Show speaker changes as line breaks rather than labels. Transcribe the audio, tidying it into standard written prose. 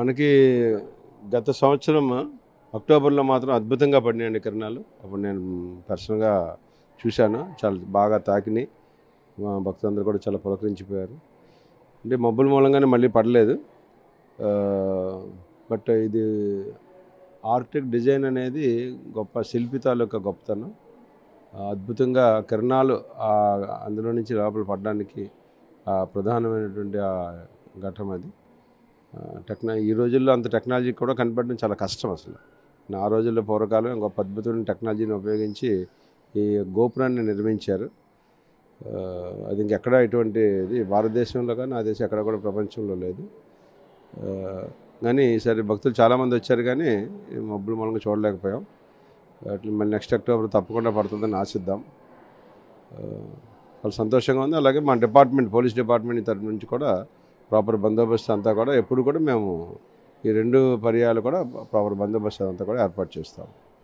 మనకి గత సంవత్సరం అక్టోబర్లో మాత్రం అద్భుతంగా పడినాయండి కిరణాలు. అప్పుడు నేను పర్సనల్గా చూశాను. చాలా బాగా తాకినాయి. మా భక్తులందరూ కూడా చాలా పులకరించిపోయారు. అంటే మబ్బుల మూలంగానే మళ్ళీ పడలేదు. బట్ ఇది ఆర్కిటెక్ట్ డిజైన్ అనేది గొప్ప శిల్పి తాలూకా గొప్పతనం. అద్భుతంగా కిరణాలు అందులో నుంచి లోపల పడడానికి ప్రధానమైనటువంటి ఘట్టం అది. ఈ రోజుల్లో అంత టెక్నాలజీ కూడా కనిపెట్టడం చాలా కష్టం అసలు. ఆ రోజుల్లో పూర్వకాలం గొప్ప అద్భుతమైన టెక్నాలజీని ఉపయోగించి ఈ గోపురాన్ని నిర్మించారు. అది ఇంకెక్కడ ఇటువంటిది భారతదేశంలో కానీ నా దేశం ఎక్కడ కూడా ప్రపంచంలో లేదు. కానీ ఈసారి భక్తులు చాలామంది వచ్చారు కానీ మబ్బుల మూలంగా చూడలేకపోయాం. మళ్ళీ నెక్స్ట్ అక్టోబర్ తప్పకుండా పడుతుందని ఆశిద్దాం. చాలా సంతోషంగా ఉంది. అలాగే మా డిపార్ట్మెంట్ పోలీస్ డిపార్ట్మెంట్ తరఫు నుంచి కూడా ప్రాపర్ బందోబస్తు అంతా కూడా ఎప్పుడు కూడా మేము ఈ 2 పర్యాయాలు కూడా ప్రాపర్ బందోబస్తు అంతా కూడా ఏర్పాటు చేస్తాం.